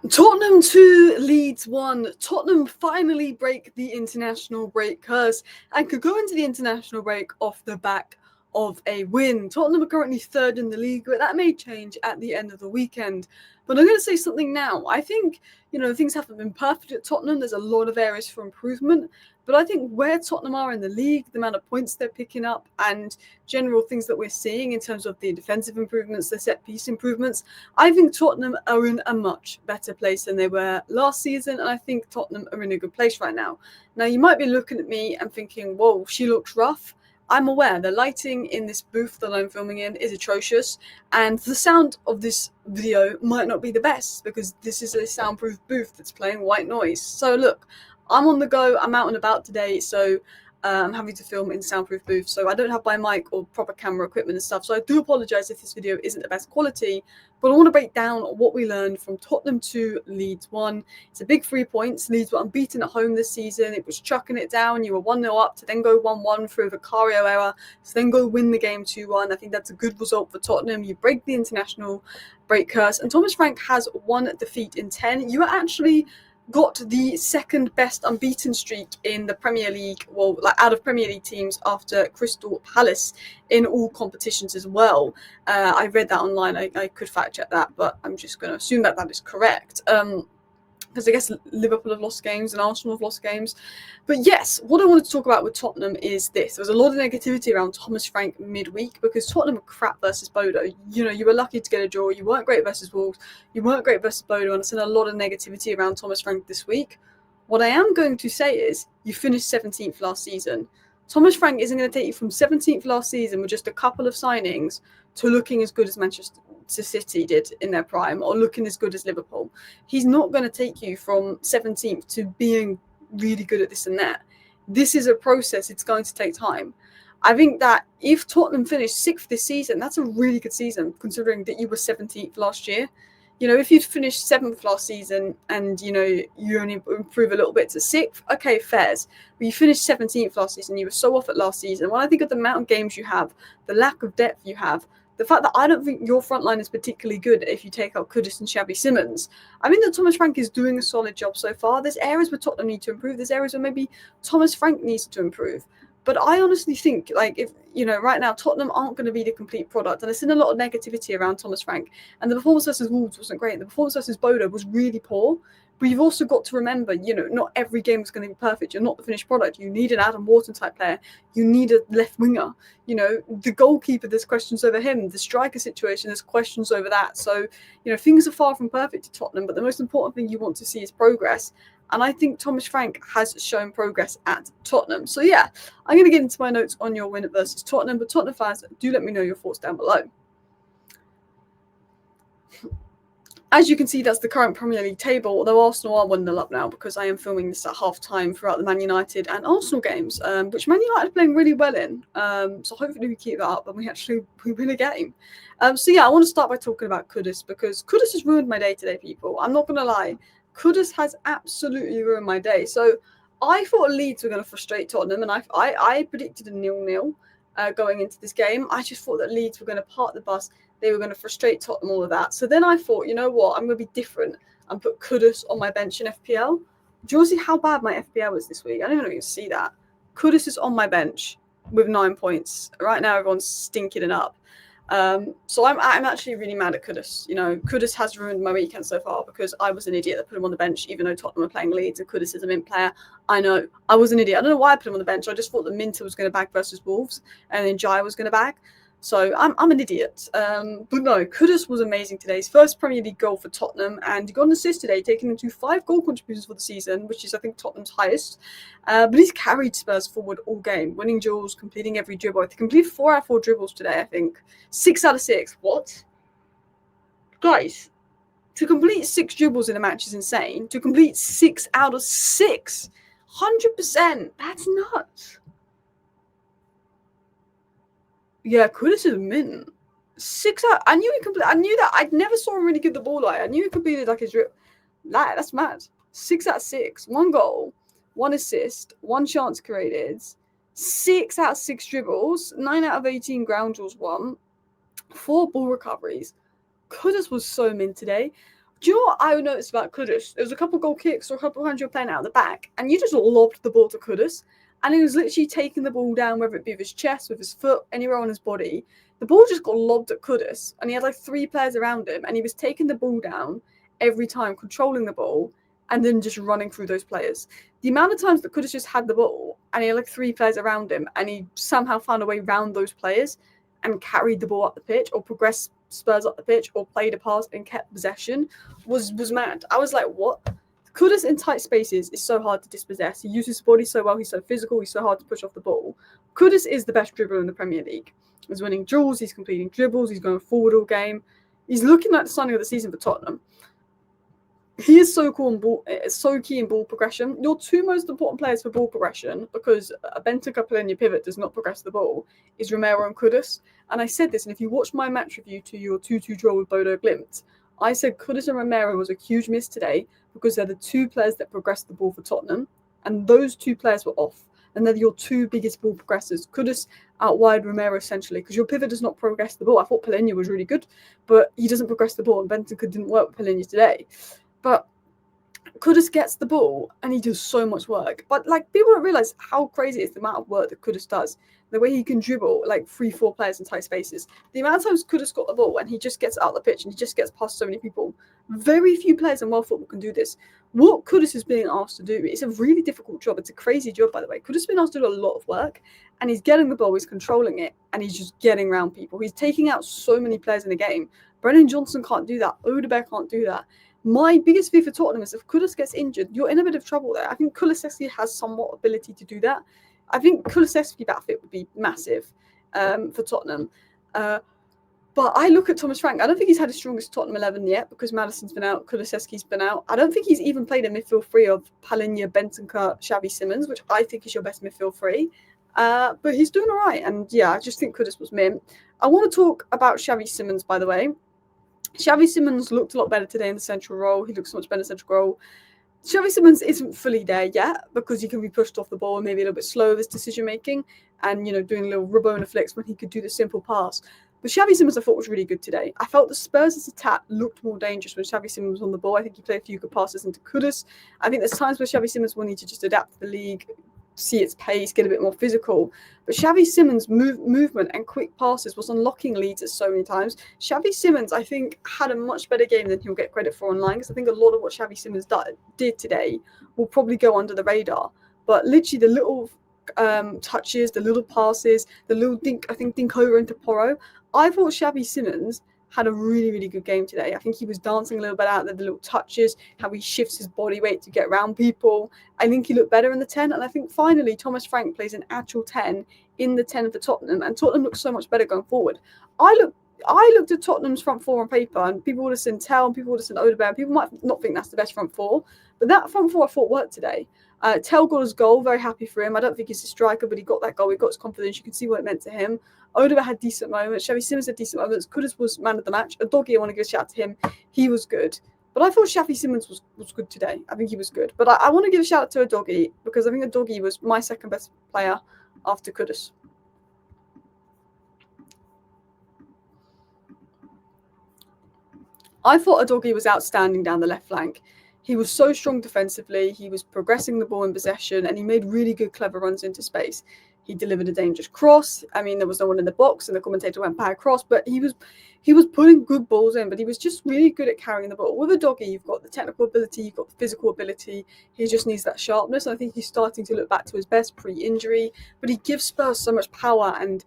Tottenham 2, Leeds 1. Tottenham finally break the international break curse and could go into the international break off the back of a win. Tottenham are currently third in the league, but that may change at the end of the weekend. But I'm going to say something now. I think, things haven't been perfect at Tottenham. There's a lot of areas for improvement. But I think where Tottenham are in the league, the amount of points they're picking up, and general things that we're seeing in terms of the defensive improvements, the set piece improvements, I think Tottenham are in a much better place than they were last season, and I think Tottenham are in a good place right now. Now, you might be looking at me and thinking, whoa, she looks rough. I'm aware the lighting in this booth that I'm filming in is atrocious, and the sound of this video might not be the best because this is a soundproof booth that's playing white noise. So look, I'm on the go, I'm out and about today, so I'm having to film in soundproof booth, so I don't have my mic or proper camera equipment and stuff, so I do apologise if this video isn't the best quality, but I want to break down what we learned from Tottenham 2, Leeds 1. It's a big 3 points. Leeds were unbeaten at home this season. It was chucking it down. You were 1-0 up to then go 1-1 through a Vicario error, to then go win the game 2-1. I think that's a good result for Tottenham. You break the international break curse, and Thomas Frank has 1 defeat in 10. You are actually got the second best unbeaten streak in the Premier League, out of Premier League teams after Crystal Palace in all competitions as well. I read that online. I could fact check that, but I'm just going to assume that that is correct. Because I guess Liverpool have lost games and Arsenal have lost games. But yes, what I wanted to talk about with Tottenham is this. There was a lot of negativity around Thomas Frank midweek because Tottenham were crap versus Bodo. You were lucky to get a draw. You weren't great versus Wolves. You weren't great versus Bodo. And I've seen a lot of negativity around Thomas Frank this week. What I am going to say is you finished 17th last season. Thomas Frank isn't going to take you from 17th last season with just a couple of signings to looking as good as Manchester City did in their prime or looking as good as Liverpool. He's not going to take you from 17th to being really good at this and that. This is a process. It's going to take time. I think that if Tottenham finished 6th this season, that's a really good season considering that you were 17th last year. If you'd finished 7th last season and, you only improve a little bit to 6th, okay, fairs. But you finished 17th last season, you were so off at last season. When I think of the amount of games you have, the lack of depth you have, the fact that I don't think your front line is particularly good if you take out Kudus and Xavi Simons, I think that Thomas Frank is doing a solid job so far. There's areas where Tottenham need to improve. There's areas where maybe Thomas Frank needs to improve. But I honestly think, if right now Tottenham aren't going to be the complete product, and I've seen a lot of negativity around Thomas Frank. And the performance versus Wolves wasn't great. The performance versus Bodo was really poor. But you've also got to remember, not every game is going to be perfect. You're not the finished product. You need an Adam Wharton type player. You need a left winger. The goalkeeper, there's questions over him. The striker situation, there's questions over that. So, things are far from perfect at Tottenham. But the most important thing you want to see is progress. And I think Thomas Frank has shown progress at Tottenham. So yeah, I'm going to get into my notes on your win versus Tottenham. But Tottenham fans, do let me know your thoughts down below. As you can see, that's the current Premier League table, although Arsenal are 1-0 up now because I am filming this at half-time throughout the Man United and Arsenal games, which Man United are playing really well in. So hopefully we keep that up and we win a game. So yeah, I want to start by talking about Kudus because Kudus has ruined my day today, people. I'm not going to lie. Kudus has absolutely ruined my day. So I thought Leeds were going to frustrate Tottenham, and I predicted a 0-0 going into this game. I just thought that Leeds were going to park the bus. They were going to frustrate Tottenham, all of that. So then I thought, you know what, I'm going to be different and put Kudus on my bench in FPL. Do you want to see how bad my FPL is this week? I don't even know if you can see that. Kudus is on my bench with 9 points. Right now, everyone's stinking it up. So I'm actually really mad at Kudus. Kudus has ruined my weekend so far because I was an idiot that put him on the bench, even though Tottenham were playing Leeds and Kudus is a mint player. I know. I was an idiot. I don't know why I put him on the bench. I just thought that Minter was going to bag versus Wolves and then Jai was going to bag. So I'm an idiot. But no, Kudus was amazing today. His first Premier League goal for Tottenham, and he got an assist today, taking him to 5 goal contributions for the season, which is, I think, Tottenham's highest. But he's carried Spurs forward all game, winning duels, completing every dribble. He completed 4 out of 4 dribbles today, I think. 6 out of 6. What? Guys, to complete 6 dribbles in a match is insane. To complete 6 out of 6, 100%, that's nuts. Yeah, Kudus is mint. 6 out. I knew that. I never saw him really give the ball away. I knew he completed like his drip. That's mad. 6 out of 6. 1 goal, 1 assist, 1 chance created, 6 out of 6 dribbles, 9 out of 18 ground duels won, 4 ball recoveries. Kudus was so mint today. Do you know what I noticed about Kudus? There was a couple goal kicks or a couple hundred playing out of the back, and you just lobbed the ball to Kudus, and he was literally taking the ball down, whether it be with his chest, with his foot, anywhere on his body. The ball just got lobbed at Kudus, and he had like 3 players around him, and he was taking the ball down every time, controlling the ball, and then just running through those players. The amount of times that Kudus just had the ball, and he had like 3 players around him, and he somehow found a way around those players and carried the ball up the pitch or progressed Spurs up the pitch or played a pass and kept possession was mad. I was like, what? Kudus in tight spaces is so hard to dispossess. He uses his body so well. He's so physical. He's so hard to push off the ball. Kudus is the best dribbler in the Premier League. He's winning duels. He's completing dribbles. He's going forward all game. He's looking like the signing of the season for Tottenham. He is so cool so key in ball progression. Your 2 most important players for ball progression, because a Bentancur Palhinha pivot does not progress the ball, is Romero and Kudus. And I said this, and if you watch my match review to your 2-2 draw with Bodo Glimt, I said Kudus and Romero was a huge miss today because they're the 2 players that progressed the ball for Tottenham, and those 2 players were off. And they're your 2 biggest ball progressors. Kudus out wide Romero essentially, because your pivot does not progress the ball. I thought Palhinha was really good, but he doesn't progress the ball, and Bentancur didn't work with Palhinha today. But Kudus gets the ball and he does so much work. But like, people don't realise how crazy it is the amount of work that Kudus does. The way he can dribble like 3-4 players in tight spaces. The amount of times Kudus got the ball and he just gets out the pitch and he just gets past so many people. Very few players in world football can do this. What Kudus is being asked to do is a really difficult job. It's a crazy job, by the way. Kudus has been asked to do a lot of work, and he's getting the ball, he's controlling it, and he's just getting around people. He's taking out so many players in the game. Brennan Johnson can't do that. Odegaard can't do that. My biggest fear for Tottenham is if Kudus gets injured, you're in a bit of trouble there. I think Kulusevski has somewhat ability to do that. I think Kulusevski back fit would be massive for Tottenham. But I look at Thomas Frank. I don't think he's had his strongest Tottenham 11 yet because Maddison's been out, Kulusevski's been out. I don't think he's even played a midfield 3 of Palhinha, Bentancur, Xavi Simons, which I think is your best midfield 3. But he's doing all right. And yeah, I just think Kudus was mint. I want to talk about Xavi Simons, by the way. Xavi Simons looked a lot better today in the central role. He looks so much better in the central role. Xavi Simons isn't fully there yet because he can be pushed off the ball and maybe a little bit slow with his decision making and, you know, doing little Rabona flicks when he could do the simple pass. But Xavi Simons, I thought, was really good today. I felt the Spurs' attack looked more dangerous when Xavi Simons was on the ball. I think he played a few good passes into Kudus. I think there's times where Xavi Simons will need to just adapt to the league, see its pace, get a bit more physical. But Xavi Simons' movement and quick passes was unlocking Leeds so many times. Xavi Simons, I think, had a much better game than he'll get credit for online, because I think a lot of what Xavi Simons did today will probably go under the radar. But literally the little touches, the little passes, the little dink over into Porro. I thought Xavi Simons had a really, really good game today. I think he was dancing a little bit out there, the little touches, how he shifts his body weight to get around people. I think he looked better in the 10. And I think finally Thomas Frank plays an actual 10 in the 10 for Tottenham. And Tottenham looks so much better going forward. I looked at Tottenham's front 4 on paper, and people would have seen Tell, people would have seen Odegaard. People might not think that's the best front 4. But that front 4 I thought worked today. Tell got his goal, very happy for him. I don't think he's a striker, but he got that goal. He got his confidence. You can see what it meant to him. Odegaard had decent moments. Xavi Simons had decent moments. Kudus was man of the match. Udogie, I want to give a shout out to him. He was good. But I thought Xavi Simons was good today. I think he was good. But I want to give a shout out to Udogie because I think Udogie was my second best player after Kudus. I thought Udogie was outstanding down the left flank. He was so strong defensively. He was progressing the ball in possession, and he made really good, clever runs into space. He delivered a dangerous cross. I mean, there was no one in the box, and the commentator went by a cross, but he was putting good balls in, but he was just really good at carrying the ball. With Udogie, you've got the technical ability, you've got the physical ability. He just needs that sharpness. And I think he's starting to look back to his best pre-injury, but he gives Spurs so much power and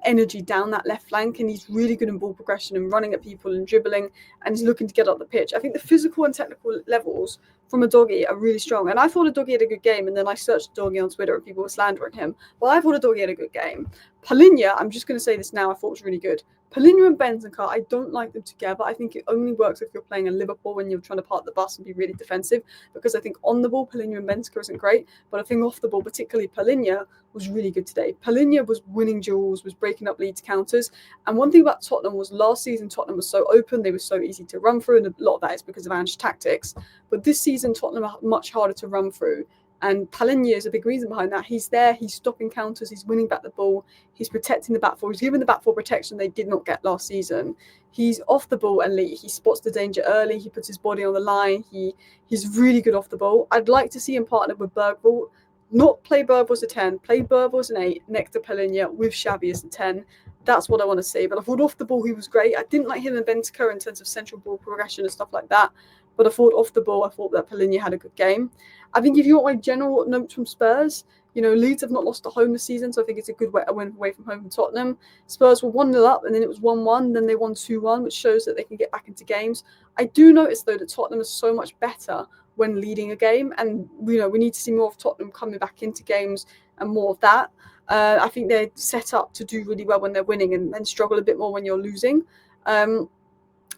energy down that left flank, and he's really good in ball progression and running at people and dribbling, and he's looking to get up the pitch. I think the physical and technical levels from Udogie are really strong, and I thought Udogie had a good game, and then I searched Udogie on Twitter and people were slandering him. Well, I thought Udogie had a good game. Palhinha, I'm just going to say this now, I thought was really good. Palhinha and Bentancur, I don't like them together. I think it only works if you're playing in Liverpool when you're trying to park the bus and be really defensive, because I think on the ball, Palhinha and Bentancur isn't great, but I think off the ball, particularly Palhinha, was really good today. Palhinha was winning duels, was breaking up Leeds counters, and one thing about Tottenham was last season Tottenham was so open, they were so easy to run through, and a lot of that is because of Ange's tactics, but this season Tottenham are much harder to run through And Palhinha is a big reason behind that. He's there, he's stopping counters, he's winning back the ball, he's protecting the back four, he's giving the back four protection they did not get last season. He's off the ball elite. He spots the danger early, he puts his body on the line, he's really good off the ball. I'd like to see him partner with Bergvall. Not play Bergvall as a 10, play Bergvall as an 8 next to Palhinha with Xavi as a 10. That's what I want to see. But I thought off the ball he was great. I didn't like him and Bentancur in terms of central ball progression and stuff like that. But I thought off the ball, I thought that Palhinha had a good game. I think if you want my general notes from Spurs, Leeds have not lost at home this season, so I think it's a good win away from home from Tottenham. Spurs were 1-0 up, and then it was 1-1, then they won 2-1, which shows that they can get back into games. I do notice, though, that Tottenham is so much better when leading a game, and we need to see more of Tottenham coming back into games and more of that. I think they're set up to do really well when they're winning and then struggle a bit more when you're losing.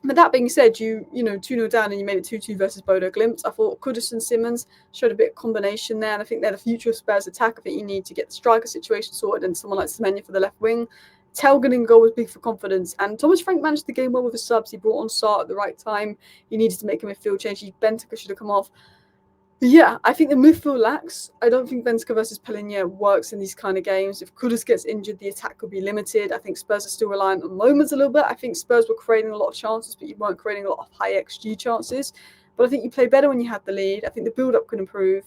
But that being said, you 2-0 down and you made it 2-2 versus Bodo Glimt. I thought Kudus and Simons showed a bit of combination there, and I think they're the future of Spurs attack. I think you need to get the striker situation sorted and someone like Semenya for the left wing. Telgen in goal was big for confidence, and Thomas Frank managed the game well with his subs. He brought on Sarr at the right time. He needed to make a midfield change. Bentancur should have come off. But yeah, I think the midfield lacks. I don't think Bentancur versus Palhinha works in these kind of games. If Kudus gets injured, the attack could be limited. I think Spurs are still reliant on moments a little bit. I think Spurs were creating a lot of chances, but you weren't creating a lot of high XG chances. But I think you play better when you had the lead. I think the build-up could improve.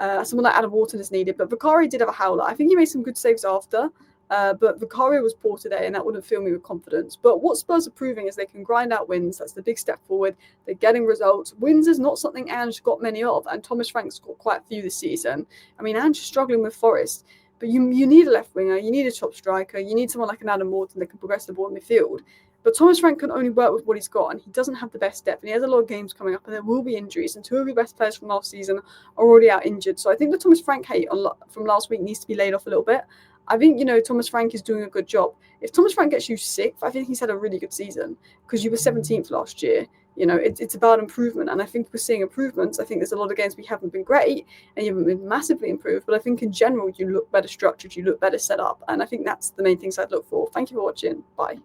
Someone like Adam Wharton is needed. But Vicario did have a howler. I think he made some good saves after. But Vicario was poor today, and that wouldn't fill me with confidence. But what Spurs are proving is they can grind out wins. That's the big step forward. They're getting results. Wins is not something Ange got many of, and Thomas Frank's got quite a few this season. I mean, Ange is struggling with Forest, but you need a left winger, you need a top striker, you need someone like an Adam Wharton that can progress the ball in midfield. But Thomas Frank can only work with what he's got, and he doesn't have the best depth, and he has a lot of games coming up, and there will be injuries, and two of your best players from last season are already out injured. So I think the Thomas Frank hate from last week needs to be laid off a little bit. I think, Thomas Frank is doing a good job. If Thomas Frank gets you 6th, I think he's had a really good season because you were 17th last year. It's about improvement, and I think we're seeing improvements. I think there's a lot of games we haven't been great and you haven't been massively improved, but I think in general you look better structured, you look better set up, and I think that's the main things I'd look for. Thank you for watching. Bye.